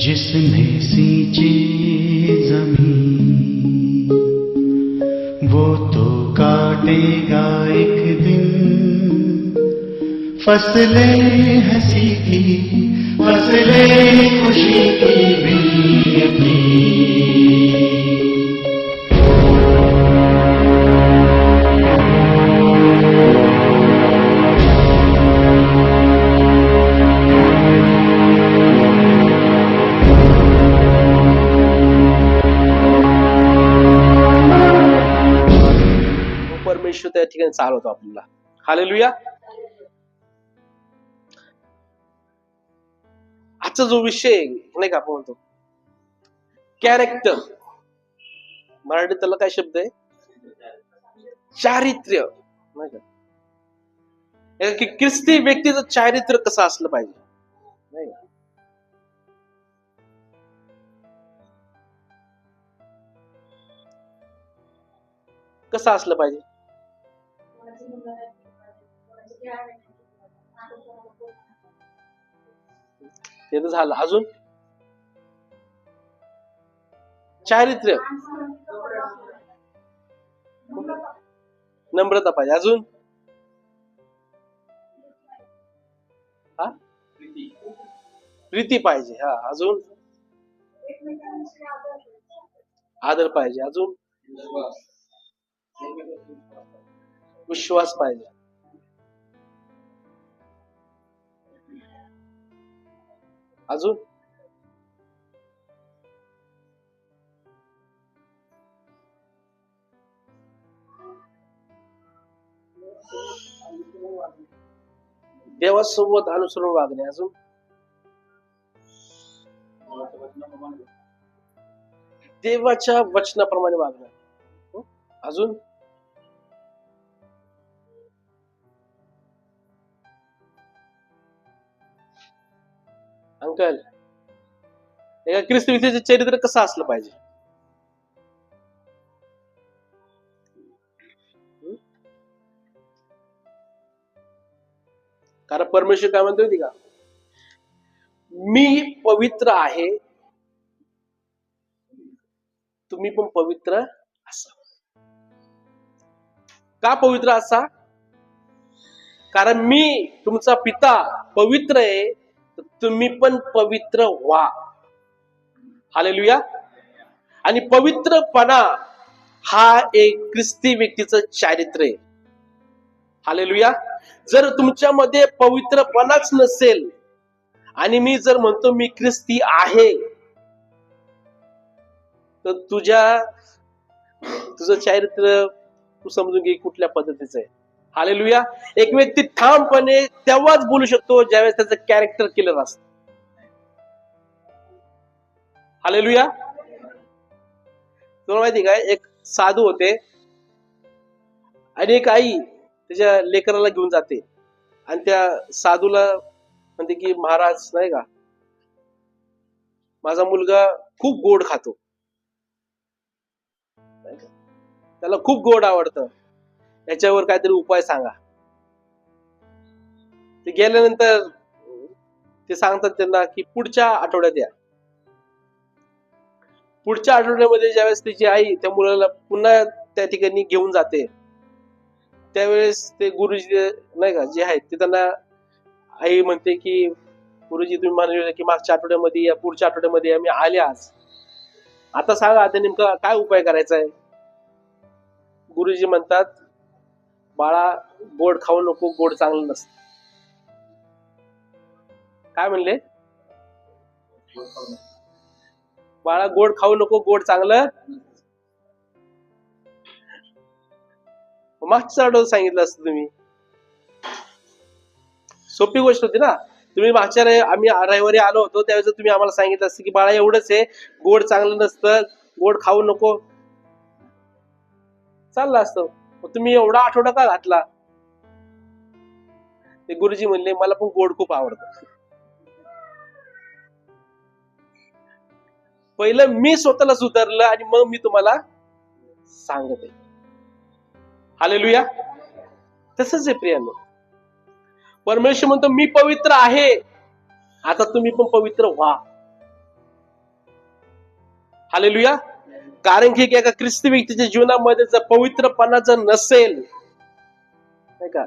जिसने सींची जमीन वो तो काटेगा एक दिन फसलें हंसी की, फसलें खुशी की भी अपनी। परमेश्वर त्या ठिकाणी चालवतो आपल्याला. हालेलुया. आजचा जो विषय नाही का आपण म्हणतो कॅरेक्टर, मराठीत त्याला काय शब्द आहे? चारित्र्य. नाही का की ख्रिस्ती व्यक्तीचं चारित्र्य कसं असलं पाहिजे, नाही का? कसं असलं पाहिजे? ते तर झालं. अजून चारित्र्य, नम्रता पाहिजे. अजून प्रीती पाहिजे. हा, अजून आदर पाहिजे. अजून विश्वास पाहिजे. अजून देवासोबत अनुसरून वागणे. अजून देवाच्या वचनाप्रमाणे वागणं. अजून अंकल, एका ख्रिस्ती व्यक्तीचे चरित्र कसं असलं पाहिजे? कारण परमेश्वर काय म्हणतोय का, मी पवित्र आहे, तुम्ही पण पवित्र असा. का पवित्र असा? कारण मी तुमचा पिता पवित्र आहे, तुम्ही पण पवित्र व्हा. हालेलुया. आणि पवित्रपणा हा एक ख्रिस्ती व्यक्तीचं चारित्र्य आहे. हालेलुया. जर तुमच्यामध्ये पवित्रपणाच नसेल आणि मी जर म्हणतो मी ख्रिस्ती आहे, तर तुझं चारित्र्य तू समजून घे कुठल्या पद्धतीचं आहे. हालेलुया. एक व्यक्ती ठामपणे तेव्हाच बोलू शकतो ज्यावेळेस त्याचं कॅरेक्टर क्लिअर असतं. हालेलुया. तुम्हाला माहिती काय, एक साधू होते आणि एक आई त्याच्या लेकराला घेऊन जाते आणि त्या साधूला म्हणते की महाराज, नाही का, माझा मुलगा खूप गोड खातो, त्याला खूप गोड आवडतं, याच्यावर काहीतरी उपाय सांगा. ते गेल्यानंतर ते सांगतात त्यांना की पुढच्या आठवड्यात या. पुढच्या आठवड्यामध्ये ज्यावेळेस त्याची आई त्या मुलाला पुन्हा त्या ठिकाणी घेऊन जाते, त्यावेळेस ते गुरुजी नाही का जे आहेत ते त्यांना आई म्हणते की गुरुजी तुम्ही म्हणले की मागच्या आठवड्यामध्ये या, पुढच्या आठवड्यामध्ये या, मी आले आज, आता सांगा आता नेमका काय उपाय करायचा आहे. गुरुजी म्हणतात, बाळा गोड खाऊ नको, गोड चांगलं नसतं. काय म्हणले? बाळा गोड खाऊ नको, गोड चांगलं. मागच्या आठवड्यात सांगितलं असतं तुम्ही. सोपी गोष्ट होती ना. तुम्ही मागच्या आम्ही रविवारी आलो होतो त्यावेळेस तुम्ही आम्हाला सांगितलं असतं की बाळा एवढंच आहे, गोड चांगलं नसतं, गोड खाऊ नको, चाललं असतं. तुम्ही एवढा आठवडा का घातला? ते गुरुजी म्हणले मला पण गोड खूप आवडतं. पहिलं मी स्वतःला सुधारलं आणि मग मी तुम्हाला सांगते. हालेलुया. तसंच आहे प्रियांनो. परमेश्वर म्हणतो मी पवित्र आहे, आता तुम्ही पण पवित्र व्हा. हालेलुया. कारण की एका ख्रिस्ती व्यक्तीच्या जीवनामध्ये जर पवित्रपणा जर नसेल, नाही का,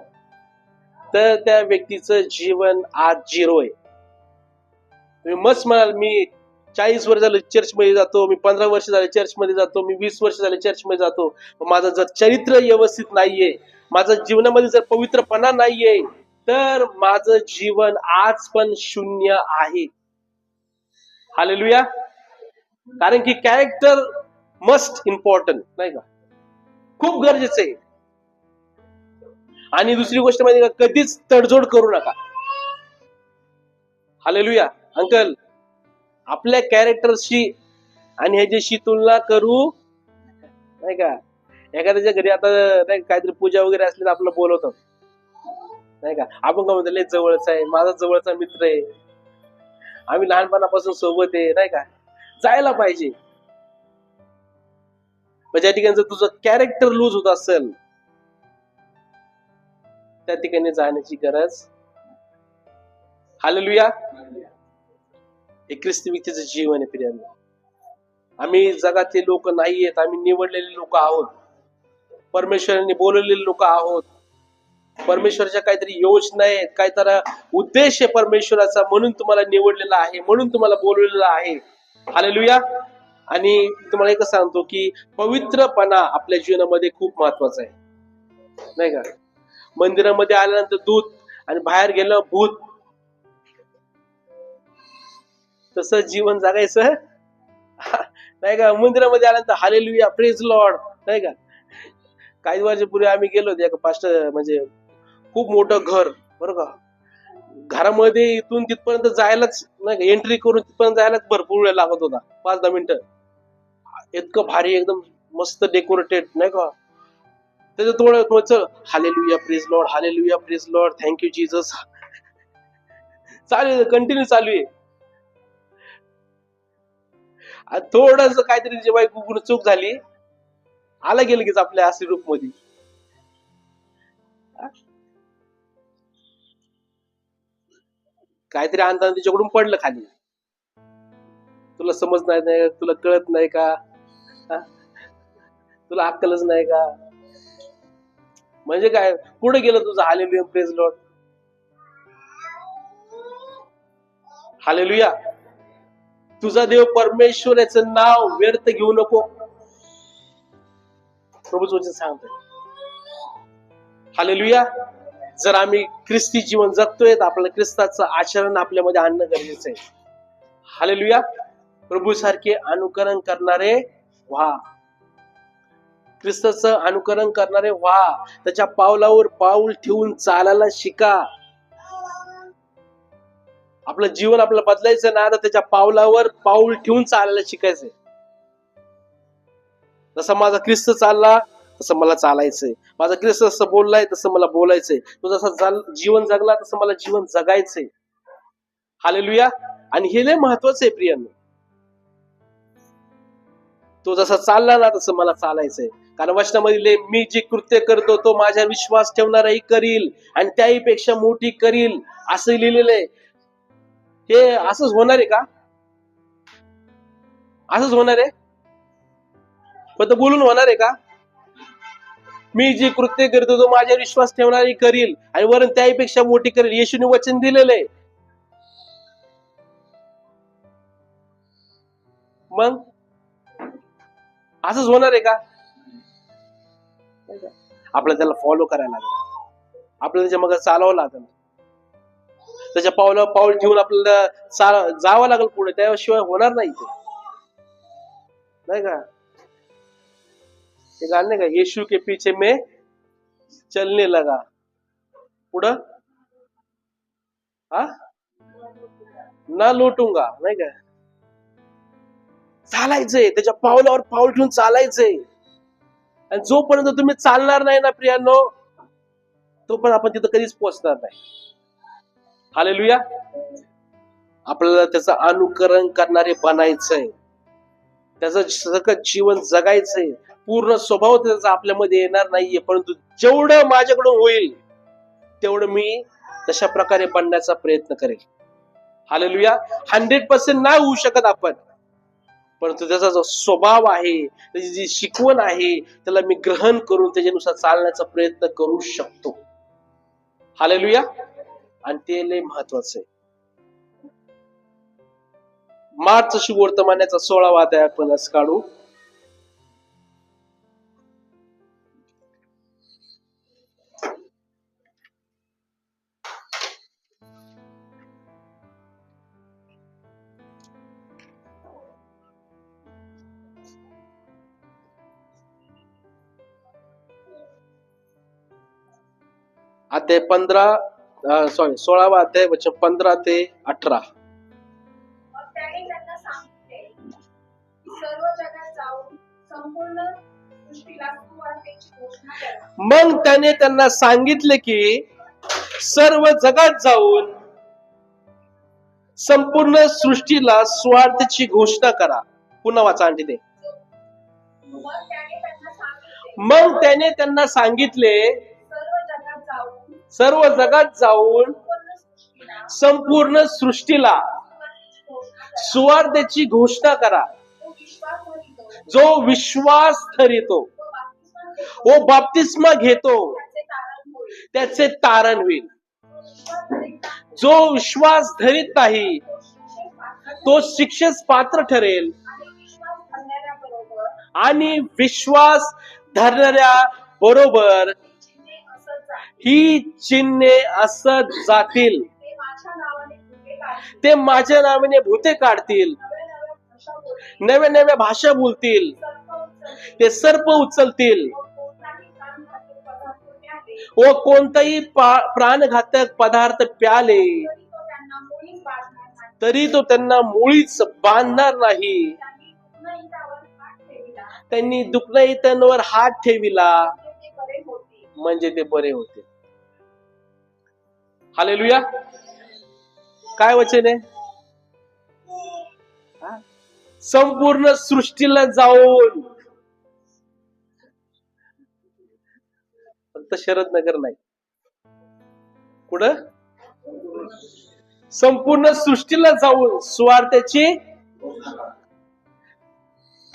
तर त्या व्यक्तीचं जीवन आज झिरो आहे. तुम्ही मस्त म्हणाल, मी 40 वर्ष झालं चर्चमध्ये जातो, मी 15 वर्ष झाले चर्चमध्ये जातो, मी 20 वर्ष झाले चर्चमध्ये जातो, पण माझं जर चरित्र व्यवस्थित नाहीये, माझं जीवनामध्ये जर पवित्रपणा नाहीये, तर माझं जीवन आज पण शून्य आहे. हालेलुया. कारण की कॅरेक्टर मस्ट इम्पॉर्टंट, नाही का, खूप गरजेचं आहे. आणि दुसरी गोष्ट म्हणजे कधीच तडजोड करू नका. हालेलुया. अंकल, आपल्या कॅरेक्टरशी आणि ह्याच्याशी तुलना करू, नाही का. एखाद्याच्या घरी आता नाही काहीतरी पूजा वगैरे असली तर आपलं बोलवतो, नाही का. आपण काय म्हणतो, लय जवळचा आहे, माझा जवळचा मित्र आहे, आम्ही लहानपणापासून सोबत आहे, नाही का, जायला पाहिजे. ज्या ठिकाणी जर तुझं कॅरेक्टर लूज होत असेल, त्या ठिकाणी जाण्याची गरज. हालेलुया. हे ख्रिस्ती व्यक्तीचं जीवन आहे प्रियांनो. आम्ही जगातले लोक नाहीयेत, आम्ही निवडलेले लोक आहोत, परमेश्वरांनी बोलवलेले लोक आहोत. परमेश्वराच्या काहीतरी योजना आहेत, काहीतरी उद्देश आहे परमेश्वराचा, म्हणून तुम्हाला निवडलेला आहे, म्हणून तुम्हाला बोलवलेलं आहे. हालेलुया. आणि तुम्हाला एकच सांगतो की पवित्रपणा आपल्या जीवनामध्ये खूप महत्वाचा आहे, नाही का. मंदिरामध्ये आल्यानंतर दूत आणि बाहेर गेलं भूत, तसं जीवन जगायचं, नाही का. मंदिरामध्ये आल्यानंतर हालेलुया, प्रेज लॉर्ड, नाही का. काही वर्षापूर्वी आम्ही गेलो होतो एका पास्टर, म्हणजे खूप मोठं घर, बरं का. घरामध्ये इथून तिथपर्यंत जायलाच, नाही का, एंट्री करून तिथपर्यंत जायलाच भरपूर वेळ लागत होता, 5-10 मिनिटं. इतकं भारी, एकदम मस्त डेकोरेटेड, नाही का. त्याचं थोडं hallelujah, praise Lord, hallelujah, praise Lord, thank you Jesus, चालू आहे, कंटिन्यू चालू आहे. थोडस काहीतरी जेव्हा गुगून चूक झाली, आला गेलं की आपल्या असली रूप मध्ये. काहीतरी आणताना तिच्याकडून पडलं खाली. तुला समज नाही, तुला कळत नाही का, तुला अक्कलच नाही का, म्हणजे काय, पुढे गेलं तुझं. Hallelujah, praise Lord, hallelujah. तुझा देव परमेश्वर याचं नाव व्यर्थ घेऊ नको, प्रभूच वचन सांगतोय. हालेलुया. जर आम्ही ख्रिस्ती जीवन जगतोय तर आपल्याला ख्रिस्ताचं आचरण आपल्यामध्ये आणणं गरजेचं आहे. हालेलुया. प्रभू सारखे अनुकरण करणारे व्हा, ख्रिस्ताचं अनुकरण करणारे व्हा, त्याच्या पावलावर पाऊल ठेवून चालायला शिका. आपलं जीवन आपल्याला बदलायचं ना, तर त्याच्या पावलावर पाऊल ठेवून चालायला शिकायचंय. जसं माझा ख्रिस्त चालला तसं मला चालायचंय, माझा ख्रिस्त जसं बोललाय तसं मला बोलायचंय, तो जसा जीवन जगला तसं मला जीवन जगायचंय. हालेलुया. आणि हे लय महत्वाचं आहे प्रियांनो. तो जसा चालला ना तसं मला चालायचंय. कारण वचनामध्ये मी जे कृत्य करतो तो माझ्या विश्वास ठेवणाराही करील आणि त्याही पेक्षा मोठी करील, असं लिहिलेलं आहे. हे असंच होणार आहे का? असंच होणार आहे? फक्त बोलून होणार आहे का? मी जे कृत्य करतो तो माझ्या विश्वास ठेवणारी करील आणि वरून त्याहीपेक्षा मोठी करील, येशूने वचन दिलेलं आहे. मग असंच होणार आहे का? आपल्याला त्याला फॉलो करायला लागेल, आपल्याला त्याच्या मग चालावं लागेल, त्याच्या पावलावर पाऊल ठेवून आपल्याला जावं लागेल पुढे, त्याशिवाय होणार नाही ते, नाही का. ते गाणं नाही का, येशू के पीछे में चलने लगा, पुढं ना लुटूंगा, नाही का. चालायचंय, त्याच्या पावलावर पाऊल ठेवून चालायचंय. आणि जोपर्यंत तुम्ही चालणार नाही ना प्रियांनो, तोपर्यंत आपण तिथं कधीच पोहोचणार नाही. हालेलुया. आपल्याला त्याचं अनुकरण करणारे बनायचंय, त्याचं सगळं जीवन जगायचंय. पूर्ण स्वभाव त्याचा आपल्यामध्ये येणार नाहीये, परंतु जेवढं माझ्याकडून होईल तेवढं मी तशा प्रकारे बनण्याचा प्रयत्न करेल. हालेलुया. 100% नाही होऊ शकत आपण, परंतु त्याचा जो स्वभाव आहे, त्याची जी शिकवण आहे, त्याला मी ग्रहण करून त्याच्यानुसार चालण्याचा प्रयत्न करू शकतो. हालेलुया. आणि ते लय महत्वाचं आहे. मार्च शुभवर्तमानाचा 16वा अध्याय आपण आज काढू. अध्याय 16वा अध्याय वचन 15 ते 18. मग त्याने त्यांना सांगितले, सर्व जगात जाऊन संपूर्ण सृष्टीला सुवार्तेची घोषणा करा. मग त्याने त्यांना सांगितले की सर्व जगात जाऊन संपूर्ण सृष्टीला स्वार्थाची घोषणा करा. पुन्हा वाचा आणखी ते. मग त्याने त्यांना सांगितले, मग त्याने त्यांना सांगितले सर्व जगात जाऊन सर्व जगात जाऊन संपूर्ण सृष्टीला संपूर्ण सृष्टीला सुवार्तेची घोषणा करा. सुवार्तेची घोषणा करा. तो विश्वास धरितो, जो विश्वास धरितो तो बाप्तिस्मा घेतो, व बाप्तिस्मा घेतो त्याचे तारण होईल. त्याचे तारण होईल. जो विश्वास धरीत नाही जो शिक्षेस पात्र ठरेल आणि विश्वास धरणाऱ्या बरोबर ही चिन्हे असत जातील. ते माझ्या नावाने भूते काढतील, नव्या नव्या भाषा बोलतील, ते सर्प उचलतील व कोणताही प्राणघातक पदार्थ प्याले तरी तो त्यांना मुळीच बांधणार नाही. त्यांनी दुखणं हात ठेविला म्हणजे ते बरे होते. हालेलुया. काय वचन आहे? संपूर्ण सृष्टीला जाऊन, फक्त शरदनगर नाही, कुठं संपूर्ण सृष्टीला जाऊन सुवार्तेची.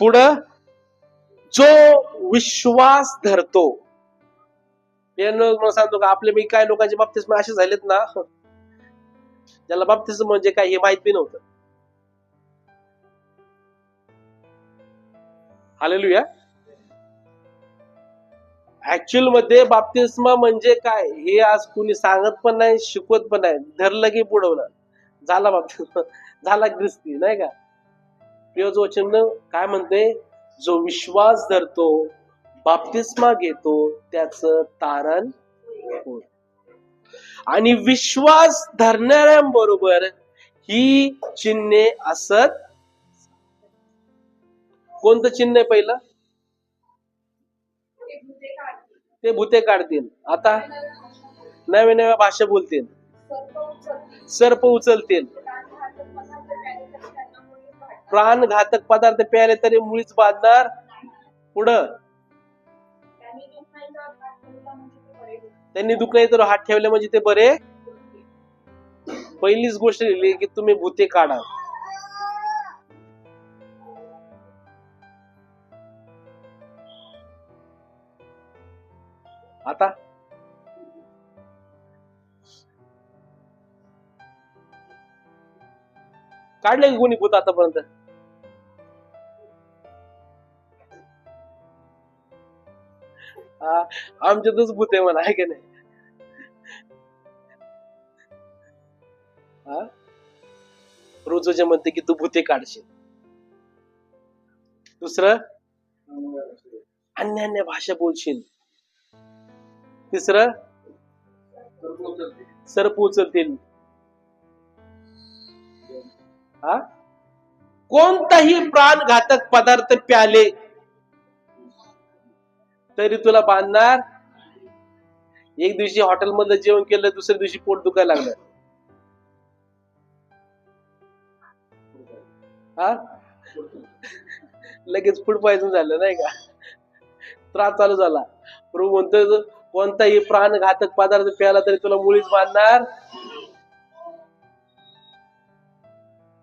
पुढं जो विश्वास धरतो. मला सांगतो का, आपले मी काय लोकांचे बाप्तिस्म असे झालेत ना, ज्याला बाप्तिस्म म्हणजे काय हे माहित बी नव्हतं. हालेलुया. ऍक्च्युअल मध्ये बाप्तिस्मा म्हणजे काय हे आज कुणी सांगत पण नाही, शिकवत पण नाही. धरलं की बुडवलं, झाला बाप्तिस्मा, झाला ख्रिस्ती, नाही का? प्रियच वचन काय म्हणते? जो विश्वास धरतो, बाप्तिस्मा घेतो, त्याचं तारण होईल. आणि विश्वास धरणाऱ्यांबरोबर ही चिन्हे असत. कोणतं चिन्ह आहे पहिलं? ते भूते काढतील. आता नव्या नव्या भाषा बोलतील, सर्प उचलतील, प्राणघातक पदार्थ प्यायले तरी मुळीच बांधणार. पुढं त्यांनी दुःख नाही तर हात ठेवले म्हणजे ते बरे. पहिलीच गोष्ट लिहिली की तुम्ही भूते काढा. आता काढले कोणी भूत आतापर्यंत? आमच्यातच भूत आहे म्हणा, आहे की नाही? रोजच्या म्हणते की तू भूते काढशील. दुसरं अन्य अन्य भाषा बोलशील. तिसरं सर्प उचलतील. कोणताही प्राणघातक पदार्थ प्याले तरी तुला बांधणार. एक दिवशी हॉटेलमधलं जेवण केलं, दुसऱ्या दिवशी पोट दुखायला लागलं. लगेच फूड पॉइझन झालं, नाही का? त्रास चालू झाला. प्रभू म्हणतोय कोणताही प्राणघातक पदार्थ प्याला तरी तुला मुळीच बांधणार.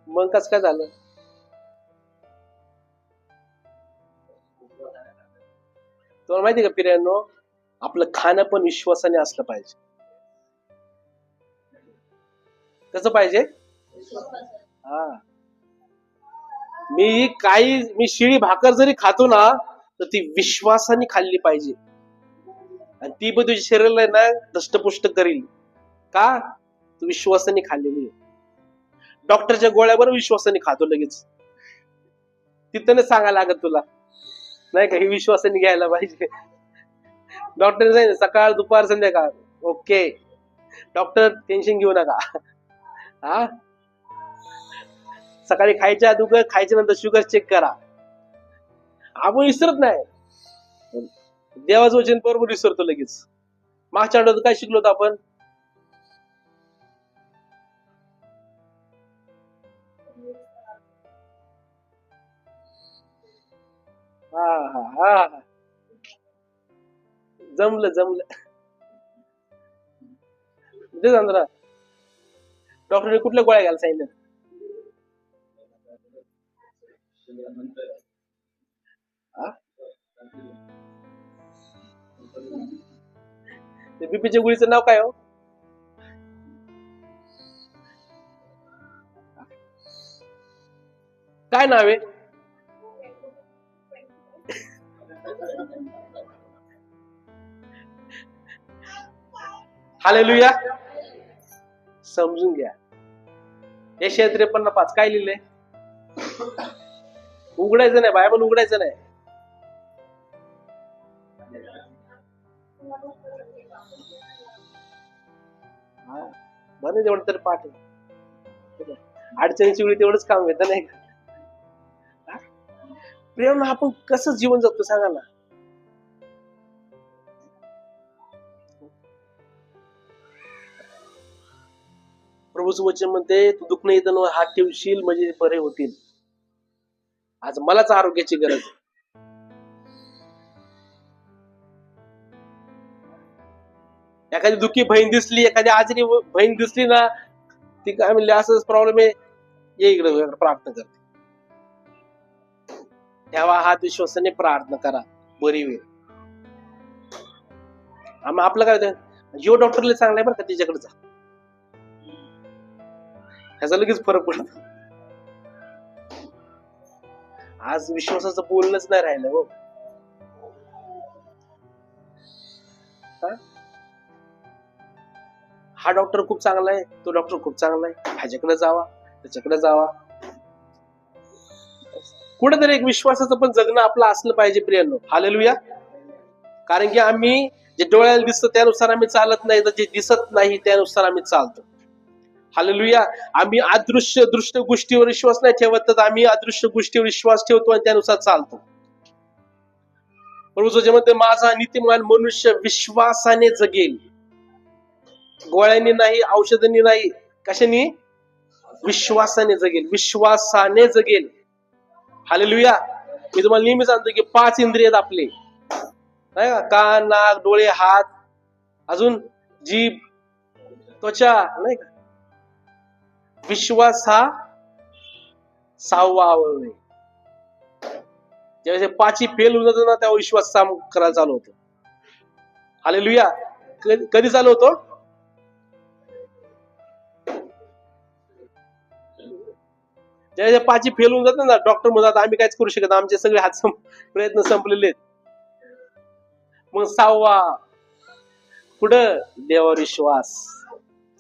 मग कस काय झालं? माहितीये का प्रियांनो, आपलं खाणं पण विश्वासाने असलं पाहिजे. कसं पाहिजे? हा. मी शिळी भाकर जरी खातो ना, तर ती विश्वासाने खाल्ली पाहिजे, आणि ती पण तुझ्या शरीराला आहे ना दष्टपुष्ट करील. का? तू विश्वासाने खाल्लेली आहे. डॉक्टरच्या गोळ्यावर विश्वासाने खातो लगेच, तिथं नाही सांगायला लागत तुला, नाही का, ही विश्वासाने घ्यायला पाहिजे. डॉक्टर सांगितलं सकाळ दुपार संध्याकाळ, ओके डॉक्टर टेन्शन घेऊ नका. हा, सकाळी खायच्या अगोदर, खायच्या नंतर शुगर चेक करा. आपण विसरत नाही, देवाचं वचन बरोबर विसरतो लगेच. मागच्या आठवड्यात काय शिकलो होतो आपण? हा हा हा हा. जमलं जमलं. तेच ना, डॉक्टरने कुठल्या गोळ्या घ्यायला सांगितलं? हा? बीपीच्या गोळीचं नाव काय हो? काय नाव आहे? हालेलुया. समजून घ्या. 153:5 काय लिहिलंय? उघडायचं नाही, बायबल उघडायचं नाही. बरं तेवढं तर पाठ आहे. अडचणीची वेळी तेवढंच काम घेतं, नाही का? प्रेम आपण कसं जीवन जगतो सांगा ना. प्रभूचं वचन म्हणते, तू दुखणं येतं हात ठेवशील म्हणजे बरे होतील. आज मलाच आरोग्याची गरज आहे. एखादी दुःखी बहीण दिसली, एखादी आजारी बहीण दिसली ना, ती काय म्हणली असंच प्रॉब्लेम आहे, ये इकडे प्रार्थना करते. तेव्हा हात विश्वासाने प्रार्थना करा, बरी होईल. आपलं काय होतं, जिओ डॉक्टरला चांगलाय बरं का, तिच्याकडे जा, ह्याचा लगेच फरक पडतो. आज विश्वासाचं बोलणंच नाही राहिलं हो. हा डॉक्टर खूप चांगला आहे, तो डॉक्टर खूप चांगला आहे, ह्याच्याकडे जावा, त्याच्याकडे जावा. कुठेतरी एक विश्वासाचं पण जगणं आपलं असलं पाहिजे प्रियांनो. हालेलुया. कारण की आम्ही जे डोळ्याला दिसतं त्यानुसार आम्ही चालत नाही, तर जे दिसत नाही त्यानुसार आम्ही चालतो. हालेलुया. आम्ही अदृश्य दृष्ट गोष्टीवर विश्वास नाही ठेवत, तर आम्ही अदृश्य गोष्टीवर विश्वास ठेवतो आणि त्यानुसार चालतो. प्रभूच्या मध्ये माझा नीतिमान मनुष्य विश्वासाने जगेल, गोळ्यांनी नाही, औषधांनी नाही, कशाने? विश्वासाने जगेल, विश्वासाने जगेल. हालेलुया. मी तुम्हाला नेहमी सांगतो की 5 इंद्रिय आहेत आपले, नाही का? कान, नाक, डोळे, हात, अजून जीभ, त्वचा, नाही का? विश्वास हा 6वा अवयव आहे. ज्यावेळेस 5ही फेल होऊन जातो ना, तेव्हा विश्वास करायला चालू होतो. हालेलुया. कधी चालू होतो? ज्यावेळेस 5ही फेल होऊन जातात ना, डॉक्टर म्हणतात आम्ही काहीच करू शकत, आमचे सगळे प्रयत्न संपलेले आहेत. मग 6वा पुढं देवावर विश्वास,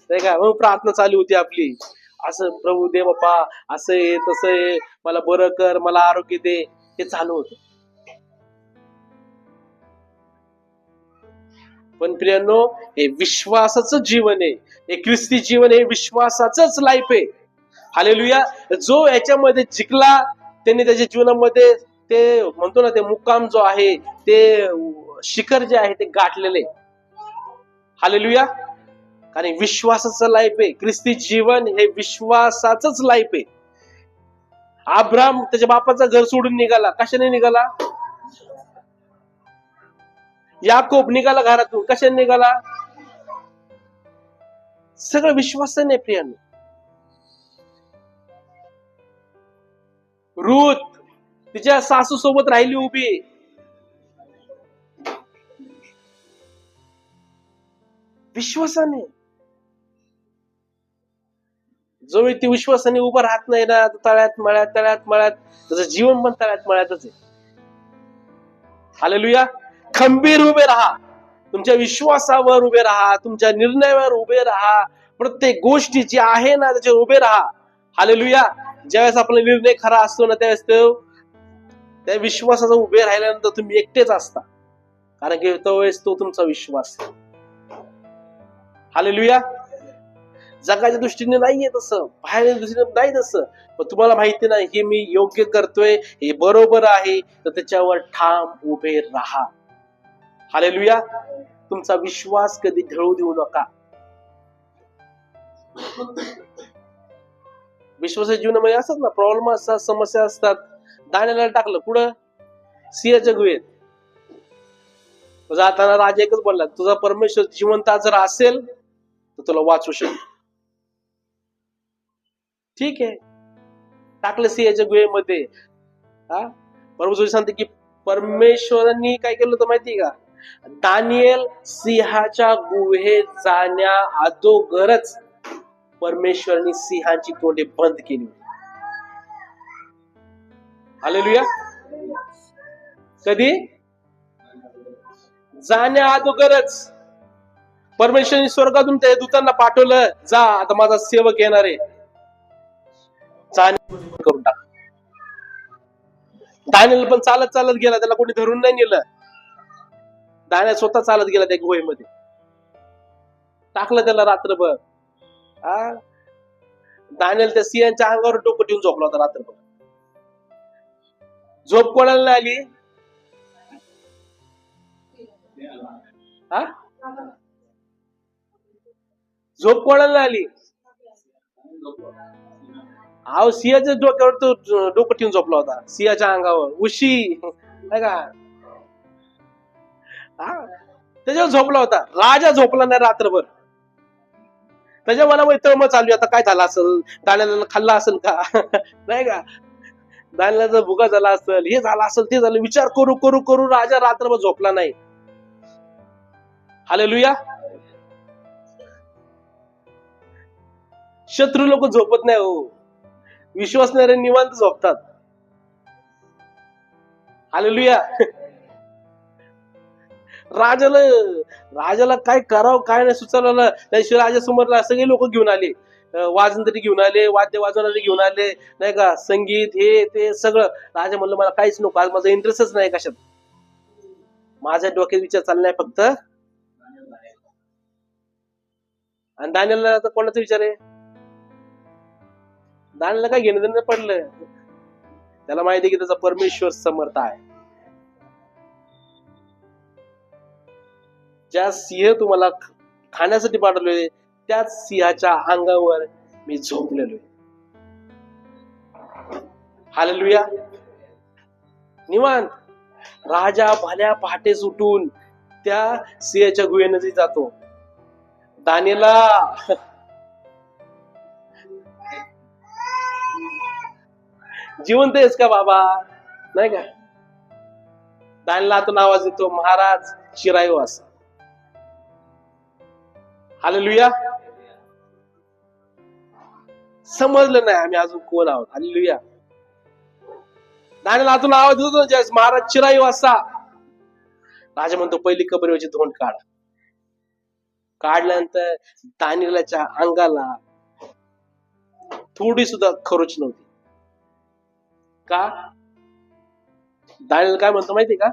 नाही का? मग प्रार्थना चालू होती आपली, असं प्रभू दे बाप्पा, असं आहे तसं आहे, मला बरं कर, मला आरोग्य दे, हे चालू होतं. पण प्रियांनो, हे विश्वासाचं जीवन आहे, हे ख्रिस्ती जीवन, हे विश्वासाचंच लाईफ आहे. हालेलुया. जो याच्यामध्ये जिंकला त्यांनी त्याच्या जीवनामध्ये ते म्हणतो ना, ते मुक्काम जो आहे, ते शिखर जे आहे ते गाठलेले. हालेलुया. कारण विश्वासाचं लाईफ आहे, ख्रिस्ती जीवन हे विश्वासाचंच लाईफ आहे. अब्राम त्याच्या बापाचं घर सोडून निघाला, कशाने निघाला? याकोब निघाला घरातून, कशाने निघाला? सगळं विश्वासाने प्रियांनो. रूथ तिच्या सासू सोबत राहिली उभी, विश्वासाने. जो व्यक्ती विश्वासाने उभा राहत नाही ना, तो तळ्यात मळ्यात त्याचं जीवन पण तळ्यात मळ्यातच आहे. हालेलुया. खंबीर उभे राहा, तुमच्या विश्वासावर उभे राहा, तुमच्या निर्णयावर उभे राहा, प्रत्येक गोष्टी जी आहे ना त्याच्यावर उभे राहा. हालेलुया. ज्यावेळेस आपला निर्णय खरा असतो ना, त्यावेळेस त्या विश्वासाचा उभे राहिल्यानंतर तुम्ही एकटेच असता, कारण की त्यावेळेस तो तुमचा विश्वास. हालेलुया. जगाच्या दृष्टीने नाहीये तसं, बाहेरच्या दृष्टीने नाही तसं, पण तुम्हाला माहिती नाही हे मी योग्य करतोय, हे बरोबर आहे, तर त्याच्यावर ठाम उभे राहा. हालेलुया. तुमचा विश्वास कधी ढळू देऊ नका. विश्वासाच्या जीवनामध्ये असतात ना प्रॉब्लेम असतात, समस्या असतात. दाण्याला टाकलं पुढं सिंहाच्या गुहेत. जाताना राजा एकच बोलला, तुझा परमेश्वर जिवंत जर असेल तर तुला वाचू शकतो. ठीक आहे, टाकलं सिंहाच्या गुहेमध्ये. परमेश्वर सांगते की परमेश्वरांनी काय केलं होतं माहितीये का? दानिएल सिंहाच्या गुहेत जाण्या अगोदरच परमेश्वरांनी सिंहाची तोंडे बंद केली. हालेलुया. कधी? जाण्या अगोदरच परमेश्वरांनी स्वर्गातून त्या दूतांना पाठवलं, जा आता माझा सेवक येणार आहे, करून टाक. दानिएल पण चालत चालत गेला, त्याला कोणी धरून नाही नेलं. दानिएल स्वतः चालत गेला त्या गुहेमध्ये, टाकलं त्याला रात्रभर. दानिएल त्या सिंहाच्या अंगावर डोकं ठेवून झोपला होता रात्रभर. झोप कोणाला नाही आली? झोप कोणाला नाही आली? अहो सिंहाच्या डोक्यावर तो डोकं ठेवून झोपला होता, सिंहाच्या अंगावर उशी नाही का, त्याच्यावर झोपला होता. राजा झोपला नाही रात्रभर. त्याच्या मनामध्ये तळमळ चालू, आता काय झालं असेल, दाण्याला खाल्ला असेल का नाही का, दाण्याला भुगा झाला असेल, हे झालं असेल, ते झालं, विचार करू करू करू राजा रात्रभर झोपला नाही. हालेलुया. शत्रू लोक झोपत नाही हो, विश्वासणारे निवांत झोपतात. हालेलुया. राजाला काय करावं काय नाही सुचवलं. त्याशिवाय राजासमोर सगळे लोक घेऊन आले, वाजंत्री घेऊन आले, वाद्य वाजवणारे घेऊन आले नाही का, संगीत हे ते सगळं. राजा म्हणलं मला काहीच नको, आज माझा इंटरेस्टच नाही कशात, माझ्या डोक्यात विचार चाललाय फक्त. आणि दानिएलला आता कोणाचा विचार आहे? दानिएलला काय घेणं देणं पडलं, त्याला माहिती की त्याचा परमेश्वर समर्थ आहे. ज्या सिंह तुम्हाला खाण्यासाठी पाठवले त्याच सिंहाच्या अंगावर मी झोपलेलो आहे. हालेलुया. निवांत. राजा भल्या पहाटेच उठून त्या सिंहाच्या गुहेमध्ये जातो. दानिएला जिवंत आहेस का बाबा नाही का? दानिएलला आतून आवाज येतो, महाराज चिरायू असा. हालेलुया. समजलं नाही आम्ही अजून कोण आहोत. हालेलुया. दानिएल आतून आवाज येतो, ज्यावेळेस महाराज चिरायू असा. राजा म्हणतो पहिली कबरीवरची धोंड काढ. काढल्यानंतर दानिएलच्या अंगाला थोडी सुद्धा खरोच नव्हती. का? दानिएल काय म्हणतो माहिती का?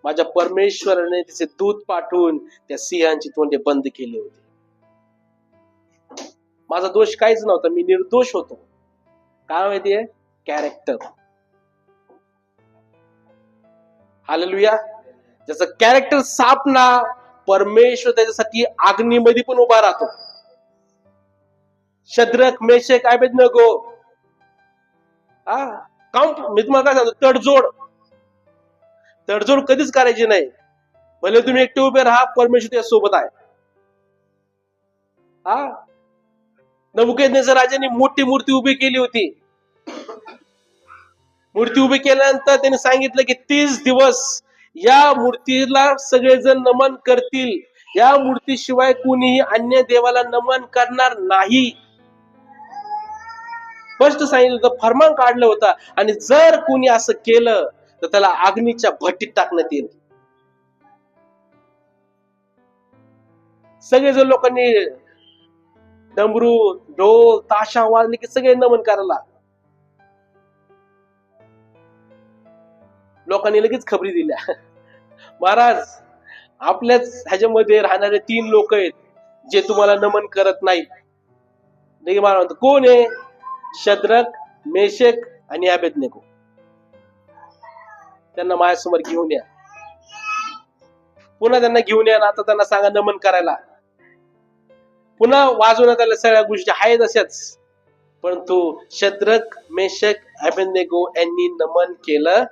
माझ्या परमेश्वराने तिचे दूत पाठवून त्या सिंहांची तोंडे बंद केली होती. माझा दोष काहीच नव्हता, मी निर्दोष होतो. काय माहितीये? कॅरेक्टर. हालेलुया. ज्याचं कॅरेक्टर साफ ना, परमेश्वर त्याच्यासाठी अग्नीमध्ये पण उभा राहतो. शद्रक मेशक अबेदnego, मी तुम्हाला काय सांगतो, तडजोड कधीच करायची नाही. भले तुम्ही एकटे उभे राहा, परमेश्वर त्या सोबत आहे. नबुकदनेस्सर राजाने मोठी मूर्ती उभी केली होती. मूर्ती उभी केल्यानंतर त्यांनी सांगितलं की 30 दिवस या मूर्तीला सगळेजण नमन करतील, या मूर्तीशिवाय कुणीही अन्य देवाला नमन करणार नाही. स्पष्ट सांगितलं होतं, फरमान काढलं होतं. आणि जर कुणी असं केलं तर त्याला अग्नीच्या भट्टीत टाकण्यात येईल. सगळे जर लोकांनी डमरू ढोल ताशा वाजले की सगळे नमन करायला, लोकांनी लगेच खबरी दिल्या, महाराज आपल्याच ह्याच्यामध्ये राहणारे 3 लोक आहेत जे तुम्हाला नमन करत नाहीत. महाराज म्हणतो, कोण आहे? शद्रक, मेशक आणि अबेदनेगो. त्यांना माझ्यासमोर घेऊन या. पुन्हा त्यांना घेऊन या. आता त्यांना सांगा नमन करायला. पुन्हा वाजवण्यात आल्या सगळ्या गोष्टी आहेत अशाच, परंतु शद्रक, मेशक, अबेदनेगो यांनी नमन केलं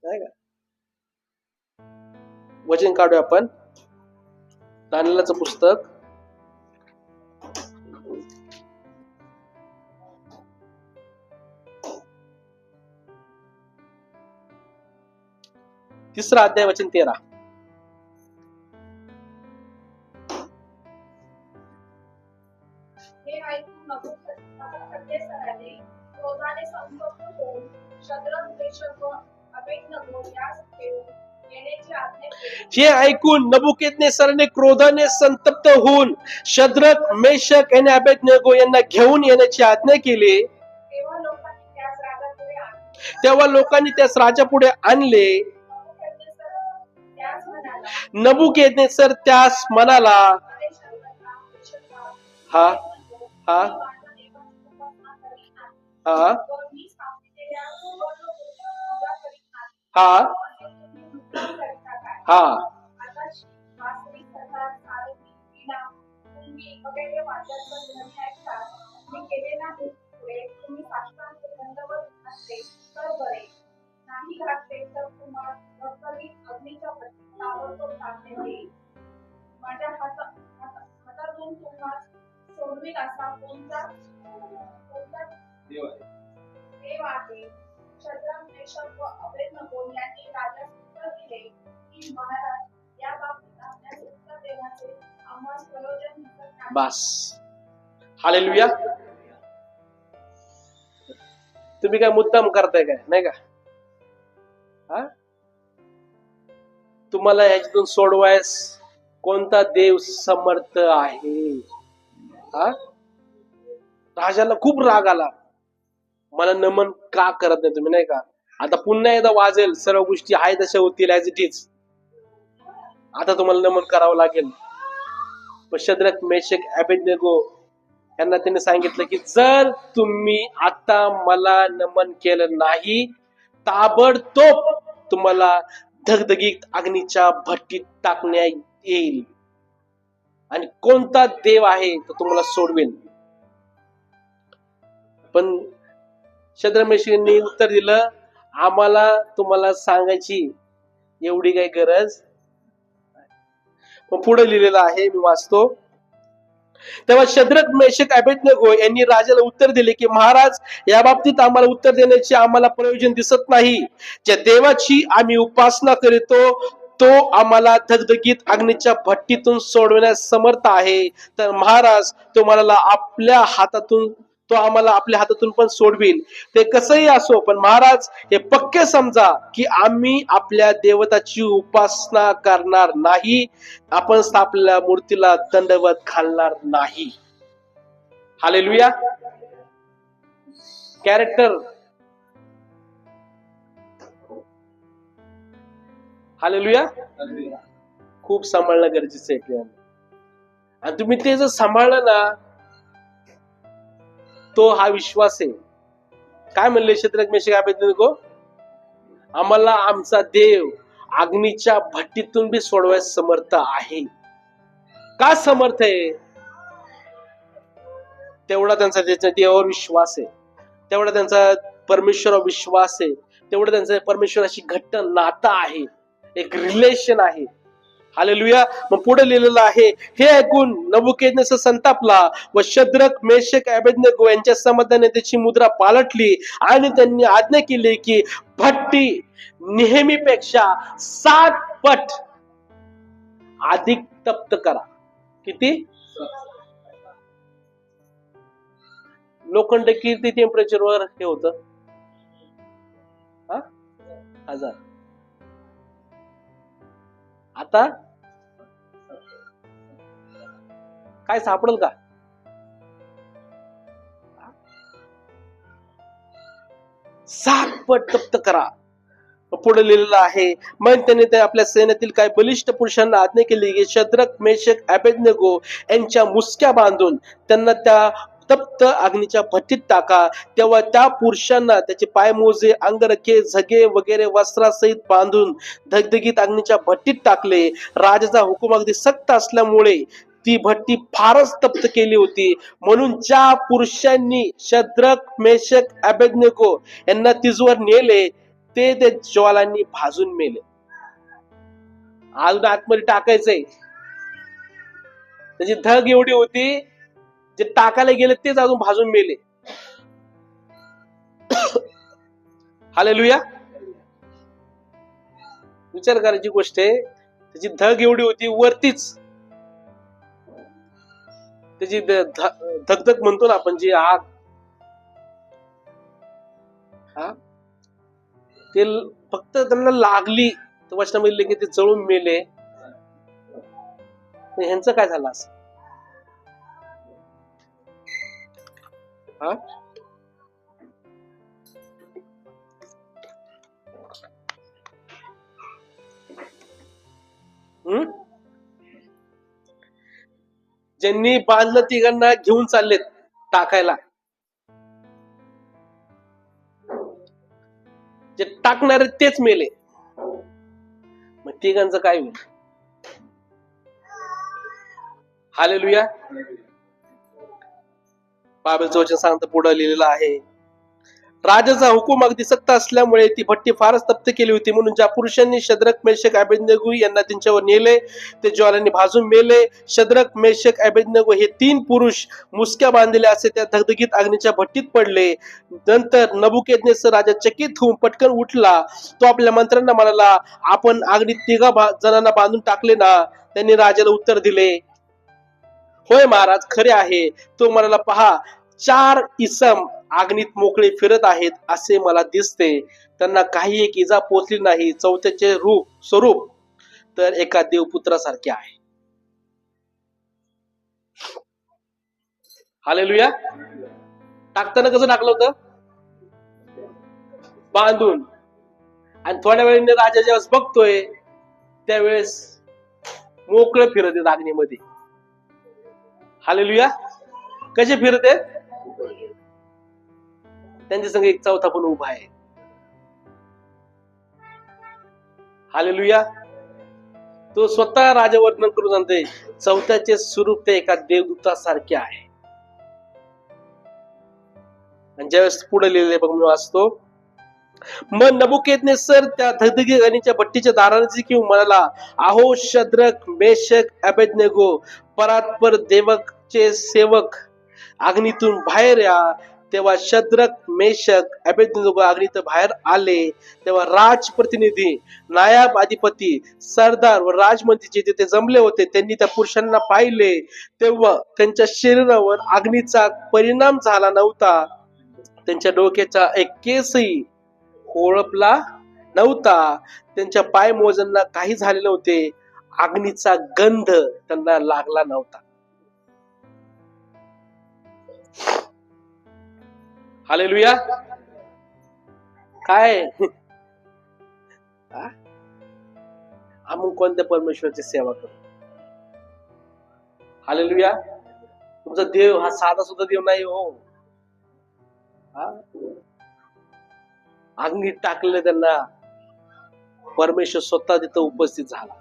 नाही का. वचन काढूया आपण, दानिएलचं पुस्तक 3 अध्याय वचन 13. हे ऐकून नबूकदनेस्सराने क्रोधाने संतप्त होऊन शद्रक, मेशक व अबेदनेगो यास घेऊन येण्याची आज्ञा केली. हे ऐकून नबुकदनेस्सराने क्रोधाने संतप्त होऊन शद्रक, मेशक आणि अबेदनेगो यांना घेऊन येण्याची आज्ञा केली. तेव्हा लोकांनी त्यास राजापुढे आणले. तेव्हा लोकांनी त्यास राजापुढे आणले. नबूकदनेस्सर नबुकदनेस्सर त्यास म्हणाला, अरे शद्रका, मेशका, हा अबेदनेगो, हा मी माझ्या देवाची उपासना करीत नाही हा व मी सांगितलेल्या सुवर्णमूर्तीची पूजा करीत नाही. हा असे तुम्ही मुद्दाम करता काय? हा आता वासरी, सतार, सारंगी, वीणा, पुंगी वगैरे वाद्यांवर ध्वनी ऐकतात. मी केले नाही. पुढे तुम्ही साष्टांग दंडवत घातले तर बरे, नाही घातले तर तुम्हाला भरभरीत अग्नीच्या भट्टीत ताबडतोब टाकण्यात येईल. माझ्या हातातून तुम्हाला सोडवील असा कोणता देव आहे? शद्रक, मेशक व अबेदनेगो यांनी राजास उत्तर दिले की महाराज, या बाबतीत आपल्यास उत्तर देण्याचे आम्हास प्रयोजन दिसत नाही. बस. हालेलुया. तुम्ही काय मुद्दाम करताय काय? नाही का? हा, तुम्हाला ह्याच्यातून सोडवायस कोणता देव समर्थ आहे? हा, राजाला खूप राग आला, मला नमन का करत नाही तुम्ही, नाही का. आता पुन्हा एकदा वाजेल, सर्व गोष्टी आहेत तशा होतील ऍज इट इज. आता तुम्हाला नमन करावं लागेल. पण शद्रक, मेशक, अबेदनेगो यांना त्यांनी सांगितलं की जर तुम्ही आता मला नमन केलं नाही, ताबडतोब तुम्हाला धगधगीत अग्नीच्या भट्टीत टाकण्यात येईल. आणि कोणता देव आहे तो तुम्हाला सोडवेल. पण शद्रक, मेशकांनी उत्तर दिलं, आम्हाला तुम्हाला सांगायची एवढी काही गरज. मग पुढे लिहिलेलं आहे, मी वाचतो. तेव्हा शद्रक, मेशक, अबेदनेगो यांनी राजाला उत्तर दिले की महाराज, या बाबतीत आम्हाला उत्तर देण्याचे आम्हाला प्रयोजन दिसत नाही. ज्या देवाची आम्ही उपासना करीतो तो आम्हाला धगधगीत अग्नीच्या भट्टीतून सोडवण्यास समर्थ आहे. तर महाराज तुम्हाला आपल्या हातातून तो आम्हाला आपल्या हातातून पण सोडविल. ते कसंही असो, पण महाराज हे पक्के समजा की आम्ही आपल्या देवताची उपासना करणार नाही, आपण आपल्या मूर्तीला दंडवत घालणार नाही. हालेलुया. कॅरेक्टर. हालेलुया. खूप सांभाळणं गरजेचं आहे. आणि तुम्ही ते जर सांभाळलं ना, तो हा विश्वास आहे. काय म्हणले शद्रक, मेशक, अबेदनेगो? आम्हाला आमचा देव अग्नीच्या भट्टीतून बी सोडवायस समर्थ आहे. का समर्थ आहे? तेवढा त्यांचा त्याच्या देवावर विश्वास आहे, तेवढा त्यांचा परमेश्वरावर विश्वास आहे, तेवढं त्यांचं परमेश्वराशी घट्ट नातं आहे, एक रिलेशन आहे. हालेलुया. मग पुढे लिहिलेलं आहे, हे ऐकून नबुकदनेस्सर संतापला व शद्रक, मेशक, अबेदनेगो यांच्या समाधानाने त्याची मुद्रा पालटली आणि त्यांनी आज्ञा केली की भट्टी नेहमीपेक्षा 7 पट अधिक तप्त करा. किती? लोखंड किती टेम्परेचर वर हे होतं? 1000. आता काय सापडेल का? 7 पट तप्त करा. पुढे लिहिलेलं आहे, मग त्याने त्या आपल्या सैन्यातील काही बलिष्ठ पुरुषांना आज्ञा केली की शद्रक, मेषक, अबेदनेगो यांच्या मुसक्या बांधून त्यांना त्या तप्त अग्नीच्या भट्टीत टाका. तेव्हा त्या पुरुषांना त्याचे पायमोजे, अंगरखे, झगे वगैरे वस्त्रासहित बांधून धगधगीत अग्नीच्या भट्टीत टाकले. राजाचा हुकूम अगदी सक्त असल्यामुळे ती भट्टी फारच तप्त केली होती. म्हणून ज्या पुरुषांनी शद्रक, मेषक, अबेदनेगो यांना तिजवर नेले ते ज्वालांनी भाजून मेले. अजून आतमध्ये टाकायचंय. त्याची धग एवढी होती, जे टाकायला गेले तेच अजून भाजून मेले. हालेलुया. विचार करायची गोष्ट आहे. त्याची धग एवढी होती, वरतीच त्याची धगधग म्हणतो ना आपण, जी आग, ते फक्त त्यांना लागली तर वचनामध्ये की ते जळून मेले. ह्यांचं काय झालं असं? ज्यांनी बांधलं तिघांना घेऊन चाललेत टाकायला, जे टाकणारे तेच मेले. मग तिघांचं काय होईल? हालेलुया. बायबलचं वचन सांगतं, पुढे लिहिलेलं आहे, राजाचा हुकूम अगदी सक्त असल्यामुळे ती भट्टी फारच तप्त केली होती. म्हणून ज्या पुरुषांनी शद्रक, मेषक, अबेदनेगो यांना त्यांच्यावर नेले ते ज्वालांनी भाजून मेले. शद्रक, मेषक, अबेदनेगो हे 3 पुरुष मुसक्या बांधलेले असे त्या धगधगीत अग्नीच्या भट्टीत पडले. नंतर नबुकदनेस्सर राजा चकित होऊन पटकन उठला. तो आपल्या मंत्र्यांना म्हणाला, आपण अग्नीत 3 जणांना बांधून टाकले ना? त्यांनी राजाला उत्तर दिले, होय महाराज, खरे आहे. तो म्हणाला, पहा, 4 इसम अग्नीत मोकळे फिरत आहेत असे मला दिसते. त्यांना काही एक इजा पोचली नाही. चौथ्याचे स्वरूप तर एका देवपुत्रासारखे आहे. हालेलुया. टाकताना कसं टाकलं होतं? बांधून. आणि थोड्या वेळाने राजा ज्यावेळेस बघतोय त्यावेळेस मोकळे फिरत आहेत अग्नीमध्ये. हालेलुया. कसे फिरत आहेत? त्यांच्या संग एक चौथा पण उभा आहे. हालेलुया. तो स्वतः राजा वर्णन करून सांगते, चौथ्याचे स्वरूप ते एका देवदूतासारखे आहे. आणि ज्यावेळेस पुढे लिहिलेले बघ मी वाचतो, मग नबुकदनेस्सर त्या धगधगी अग्नीच्या भट्टीच्या दारांची घेऊन म्हणाला, अहो शद्रक, मेषक, अबेदनेगो, परात्पर देवचे सेवक, अग्नीतून बाहेर या. तेव्हा शद्रक, मेषक, अबेदनेगो अग्नीत बाहेर आले. तेव्हा राजप्रतिनिधी, नायब अधिपती, सरदार व राजमंत्री तिथे जमले होते. त्यांनी त्या पुरुषांना पाहिले तेव्हा त्यांच्या शरीरावर अग्नीचा परिणाम झाला नव्हता. त्यांच्या डोक्याचा एक केसही होळपला नव्हता. त्यांच्या पायमोजांना काही झाले नव्हते. अग्नीचा गंध त्यांना लागला नव्हता. हालेलुया. काय आम्ही कोणत्या परमेश्वराची सेवा करू? हालेलुया. तुमचा देव हा साधा सुद्धा देव नाही हो. अग्नीत टाकलेलं त्यांना परमेश्वर स्वतः तिथं उपस्थित झाला.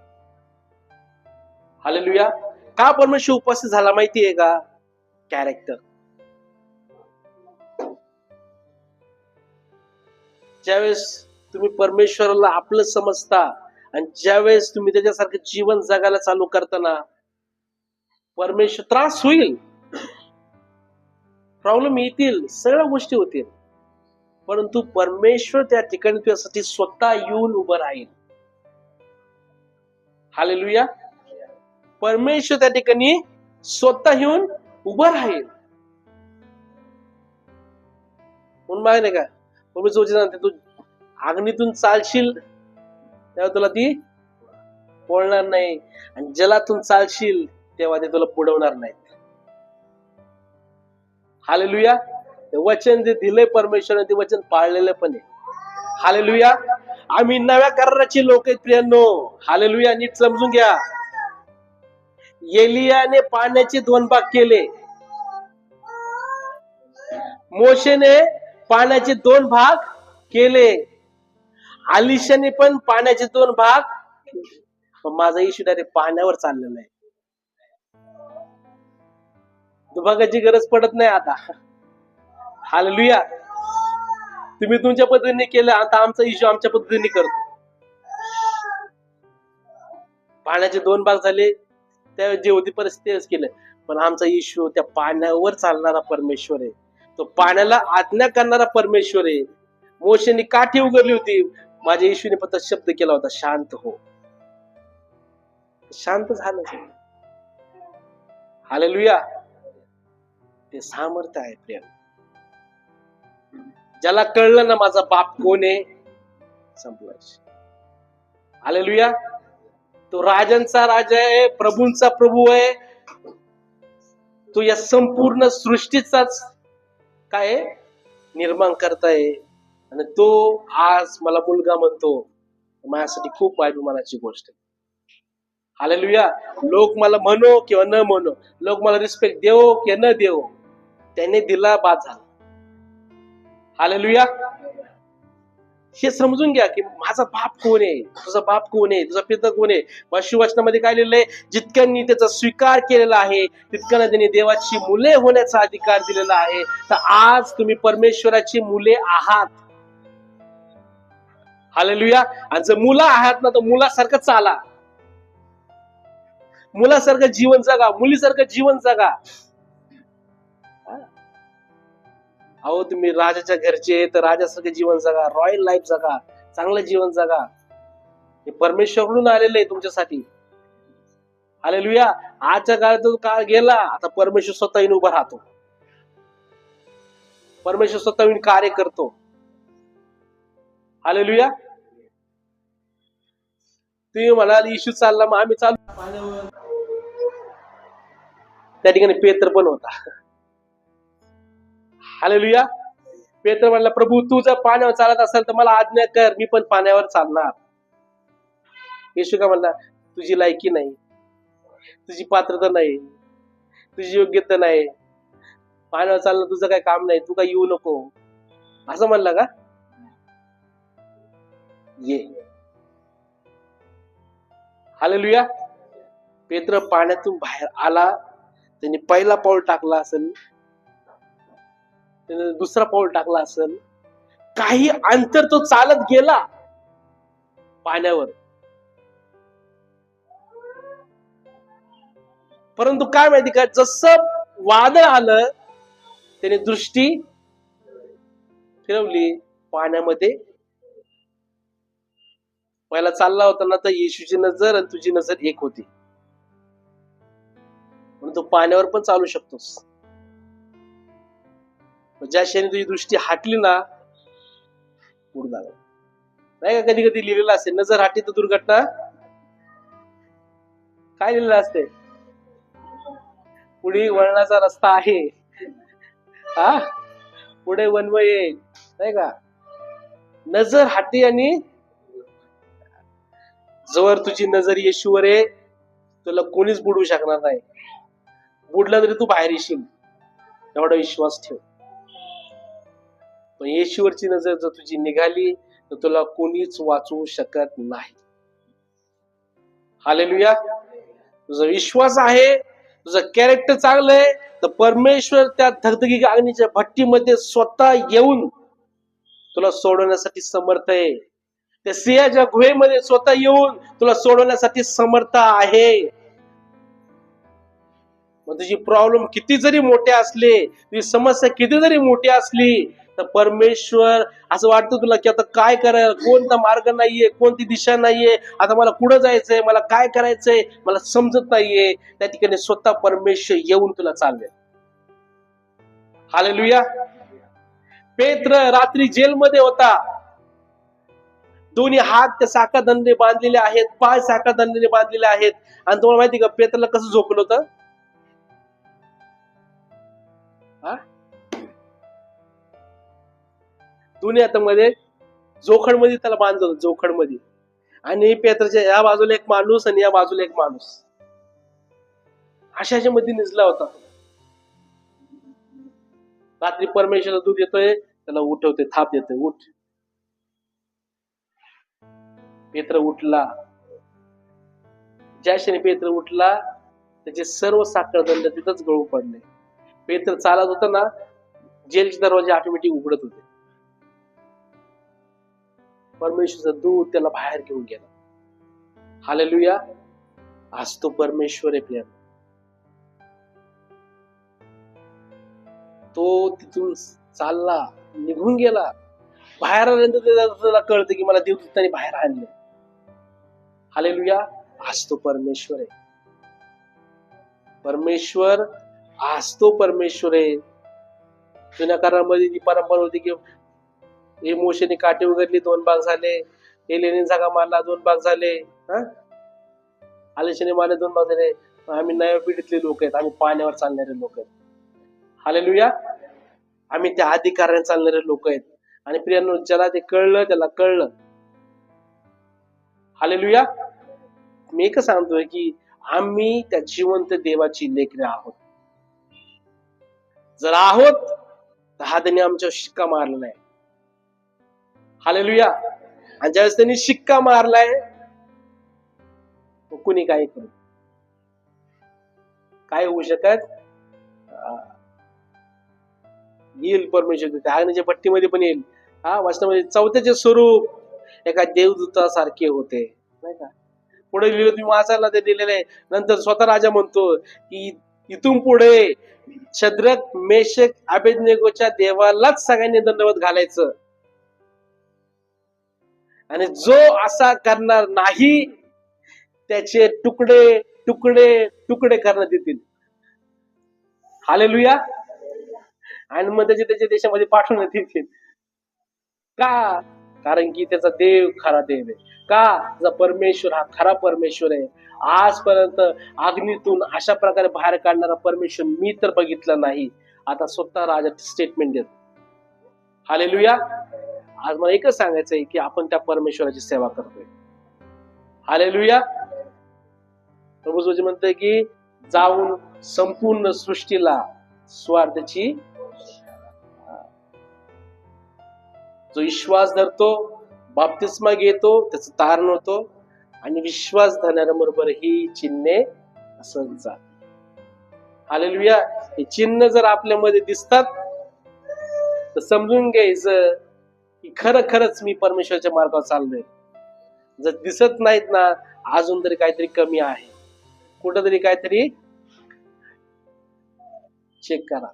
हालेलुया. का परमेश्वर उपस्थित झाला माहितीये का? कॅरेक्टर. ज्यावेळेस तुम्ही परमेश्वराला आपलं समजता आणि ज्यावेळेस तुम्ही त्याच्यासारखं जीवन जगायला चालू करताना, परमेश्वर त्रास होईल, प्रॉब्लेम येतील, सगळ्या गोष्टी होतील, परंतु परमेश्वर त्या ठिकाणी तुझ्यासाठी स्वतः येऊन उभं राहील. हालेलुया. परमेश्वर त्या ठिकाणी स्वतः येऊन उभं राहील. म्हणून माहिती नाही का, परमेश्वर वचन सांगते, तू अग्नीतून चालशील तेव्हा तुला ती पोळणार नाही, आणि जलातून चालशील तेव्हा ते तुला बुडवणार नाही. हालेलुया. ते वचन जे दिलंय परमेश्वराने ते वचन पाळलेलं पण आहे. हालेलुया. आम्ही नव्या कराराची लोक आहेत प्रियांनो. हालेलुया. नीट समजून घ्या. एलियाने पाण्याचे 2 भाग केले, मोशेने पाण्याचे 2 भाग केले, अलिशाने पण पाण्याचे 2 भाग. पण माझा इशू डायरेक्ट पाण्यावर चाललेला आहे. दुभागाची गरज पडत नाही आता. हालेलुया. तुम्ही तुमच्या पद्धतीने केलं, आता आमचा इशू आमच्या पद्धतीने करतो. पाण्याचे 2 भाग झाले, त्या जे होती परिस्थिती केलं, पण आमचा इशू त्या पाण्यावर चालणारा परमेश्वर आहे. तो पाण्याला आज्ञा करणारा परमेश्वर आहे. मोशेने काठी उघडली होती, माझ्या येशूने फक्त शब्द केला होता, शांत हो. शांत झालं. हालेलुया. ते सामर्थ्य आहे प्रेम. ज्याला कळलं ना माझा बाप कोण आहे, संपलं. हालेलुया. तो राजांचा राजा आहे, प्रभूंचा प्रभू आहे. तो या संपूर्ण सृष्टीचाच काय निर्माण करताय, आणि तो आज मला मुलगा म्हणतो. माझ्यासाठी खूप अभिमानाची गोष्ट आहे. हालेलुया. लोक मला म्हणो किंवा न म्हणो, लोक मला रिस्पेक्ट देवो किंवा न देवो, त्याने दिला बाद झाला. हालेलुया. हे समजून घ्या की माझा बाप कोण आहे, तुझा बाप कोण आहे, तुझा पिता कोण आहे. वाचनामध्ये काय लिहिलंय, जितक्यांनी त्याचा स्वीकार केलेला आहे तितक्यांना त्यांनी देवाची मुले होण्याचा अधिकार दिलेला आहे. तर आज तुम्ही परमेश्वराची मुले आहात. हालेलुया. आणि जर मुलं आहात ना, तर मुलासारखं चाला, मुलासारखं जीवन जगा, मुलीसारखं जीवन जगा. अहो तुम्ही राजाच्या घरचे, तर राजासारखं जीवन जगा, रॉयल लाईफ जगा, चांगलं जीवन जगा. हे परमेश्वरकडून आलेलं आहे तुमच्यासाठी. हालेलुया. आजच्या काळात जो काळ गेला, आता परमेश्वर स्वतः येऊन उभा राहतो. परमेश्वर स्वतः येऊन कार्य करतो. हालेलुया. तुम्ही म्हणाल इशू चालला, मग आम्ही चालू पाण्यावर. त्या ठिकाणी पेत्र पण होता. हालेलुया. पेत्र म्हणला, प्रभू तू जर पाण्यावर चालत असेल तर मला आज्ञा कर, मी पण पाण्यावर चालणार. येशू का म्हणला, तुझी लायकी नाही, तुझी पात्रता नाही, तुझी योग्यता नाही, पाण्यावर चालणं तुझं काय काम नाही, तू काय येऊ नको, असं म्हणलं का? ये. हालेलुया. पेत्र पाण्यातून बाहेर आला, त्यांनी पहिला पाऊल टाकला असेल, त्याने दुसरा पाऊल टाकला असेल, काही अंतर तो चालत गेला पाण्यावर. परंतु काय माहिती का, जसं वादळ आलं त्याने दृष्टी फिरवली पाण्यामध्ये. पहिला चालला होता ना, तर येशूची नजर आणि तुझी नजर एक होती, म्हणून तू पाण्यावर पण चालू शकतोस. ज्या क्षणी तुझी दृष्टी हटली ना, पुढे जागा नाही का. कधी कधी लिहिलेलं असते, नजर हटली तर दुर्घटना. काय लिहिलेलं असते, पुढे वळणाचा रस्ता आहे, हा पुढे वनवे येईल, नाही का. नजर हटली, आणि जवळ तुझी नजर येशूवर आहे, तुला कोणीच बुडवू शकणार नाही. बुडला तरी तू बाहेर येशील, एवढा विश्वास ठेव. पण येशूवरची नजर जर तुझी निघाली तर तुला कोणीच वाचवू शकत नाही. हालेलुया. तुझा विश्वास आहे, तुझं कॅरेक्टर चांगलं आहे, तर परमेश्वर त्या धगधगी अग्नीच्या भट्टीमध्ये स्वतः येऊन तुला सोडवण्यासाठी समर्थ आहे. त्या सिंहाच्या गुहेमध्ये स्वतः येऊन तुला सोडवण्यासाठी समर्थ आहे. मग तुझी प्रॉब्लेम किती जरी मोठे असले, तुझी समस्या किती जरी मोठी असली, तर परमेश्वर असं वाटतं तुला की आता काय करायला, कोणता मार्ग नाहीये, कोणती दिशा नाहीये, आता मला कुठं जायचंय, मला काय करायचंय, मला समजत नाहीये. त्या ठिकाणी स्वतः परमेश्वर येऊन तुला चालवेल. हालेलुया. पेत्र रात्री जेलमध्ये होता. दोन्ही हात त्या साखळदंडाने बांधलेले आहेत, पाय साखळदंडाने बांधलेले आहेत. आणि तुम्हाला माहिती का पेत्रला कसं झोपलं होतं? दोन्ही हातामध्ये जोखडमध्ये त्याला बांधलं होतं, जोखडमध्ये. आणि पेत्राच्या या बाजूला एक माणूस आणि या बाजूला एक माणूस, अशाच्या मध्ये निजला होता. रात्री परमेश्वराचा दूत येतोय, त्याला उठवते, थाप देतोय, उठ. पेत्र उठला. ज्या क्षणी पेत्र उठला त्याचे सर्व साखळदंड तिथंच गळून पडले. पेत्र चालत होता ना, जेलचे दरवाजे ऑटोमॅटिक उघडत होते. परमेश्वराचा दूत त्याला बाहेर घेऊन गेला. हालेलुया. आज तो परमेश्वर आहे प्रिय. तो तिथून चालला, निघून गेला. बाहेर आल्यानंतर त्याला कळतं की मला देवदूतांनी बाहेर आणले. हालेलुया. आज तो परमेश्वर आहे. परमेश्वर आज तो परमेश्वर आहे. जुन्या काळामध्ये ती परंपरा होती की हे मोशेने काठी उघडली, 2 भाग झाले. एलियाने जागा मारला, 2 भाग झाले. आलेशाने मारले, 2 भाग झाले. आम्ही नव्या लोक आहेत, आम्ही पाण्यावर चालणारे लोक आहेत. हालेलुया. आम्ही त्या अधिकाराने चालणारे लोक आहेत. आणि प्रियांनो, ज्याला ते कळलं त्याला कळलं. हालेलुया. मी एकच सांगतोय की आम्ही त्या जिवंत देवाची लेकरे आहोत. जर आहोत तर हा त्यांनी आमच्यावर शिक्का मारलेला आहे. हालेलुया. आणि ज्यावेळेस त्यांनी शिक्का मारलाय, कुणी काय करू, काय होऊ शकत? येईल परमेश्वर त्या अग्नीच्या भट्टीमध्ये पण येईल. वचनामध्ये 4चे स्वरूप एका देवदूतासारखे होते, नाही का? पुढे लिहिलं, तुम्ही वाचायला ते दिलेलं आहे. नंतर स्वतः राजा म्हणतो की इथून पुढे शद्रक, मेशक, अबेदनेगोच्या देवालाच सगळ्यांनी दंडवत घालायचं. आणि जो असा करणार नाही त्याचे तुकडे तुकडे तुकडे करण्यात येतील. हालेलुया. आणि मग त्याच्या देशामध्ये पाठवण्यात येतील. का? कारण की त्याचा देव खरा देव आहे. का? त्याचा परमेश्वर हा खरा परमेश्वर आहे. आजपर्यंत अग्नीतून अशा प्रकारे बाहेर काढणारा परमेश्वर मी तर बघितला नाही. आता स्वतः राजा स्टेटमेंट देतो. हालेलुया. आज मला एकच सांगायचंय की आपण त्या परमेश्वराची सेवा करतोय. हालेलुया. प्रभू म्हणतोय की जाऊन संपूर्ण सृष्टीला स्वार्थाची, जो विश्वास धरतो, बाप्तिस्मा घेतो, त्याचं तारण होतो. आणि विश्वास धरणाऱ्याबरोबर ही चिन्हे असत जात. हालेलुया. हे चिन्ह जर आपल्यामध्ये दिसतात तर समजून घ्यायचं की खरंच मी परमेश्वराच्या मार्गावर चाललोय. जर दिसत नाहीत ना, अजून तरी काहीतरी कमी आहे, कुठंतरी काहीतरी चेक करा.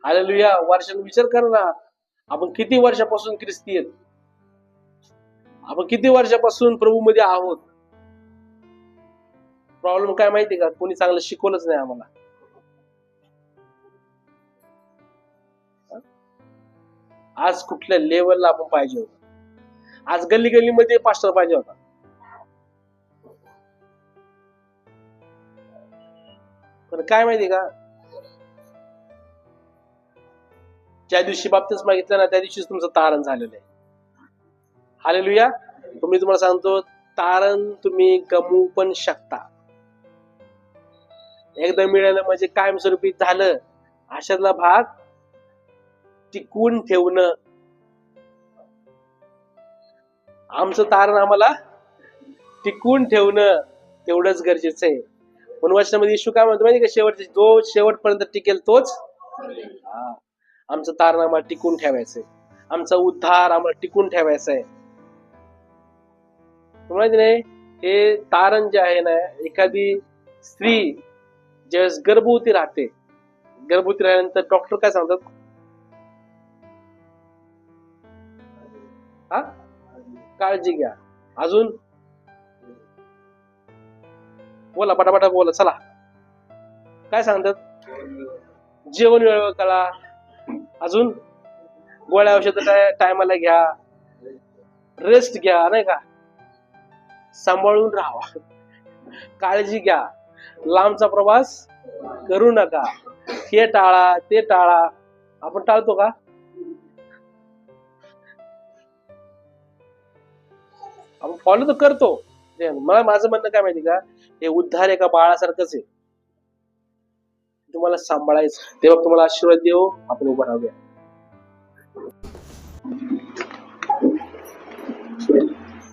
हालेलुया. वर्षांनी विचार करा ना, आपण किती वर्षापासून ख्रिस्ती आहेत, आपण किती वर्षापासून प्रभू मध्ये आहोत. प्रॉब्लेम काय माहिती का? कोणी चांगलं शिकवलंच नाही आम्हाला. आज कुठल्या लेवलला आपण पाहिजे होतो? आज गल्ली गल्लीमध्ये पास्टर पाहिजे होता. पण काय माहिती का, ज्या दिवशी बाप्तिस्मा मागितलं ना, त्या दिवशीच तुमचं तारण झालेलं आहे. हालेलुया. तुम्ही तुम्हाला सांगतो, तारण तुम्ही गमवू पण शकता. एकदा मिळालं म्हणजे कायमस्वरूपी झालं. अशातला भाग टिकवून ठेवणं, आमचं तारण आम्हाला टिकवून ठेवणं तेवढंच गरजेचं आहे. म्हणून वचनामध्ये येशू काय म्हणतो माहिती का? जो शेवटपर्यंत टिकेल तोच. आमचं तारण आम्हाला टिकून ठेवायचंय. आमचा उद्धार आम्हाला टिकून ठेवायचा आहे. माहिती नाही, हे तारण जे आहे ना, एखादी स्त्री ज्यावेळेस गर्भवती राहते, गर्भवती राहिल्यानंतर डॉक्टर काय सांगतात? हा, काळजी घ्या. अजून बोला, पटापटा बोला, चला. काय सांगतात? जेवण वेळेवर करा. अजून गोळ्या औषध टायमाला घ्या, रेस्ट घ्या, नाही का, सांभाळून राहा, काळजी घ्या, लांबचा प्रवास करू नका, हे टाळा ते टाळा. आपण टाळतो का? आपण फॉलो तर करतो. मला माझं म्हणणं काय माहिती का, हे उद्धार एका बाळासारखंच आहे, तुम्हाला सांभाळायचं. तेव्हा तुम्हाला आशीर्वाद देऊ. आपण उभं राहूया.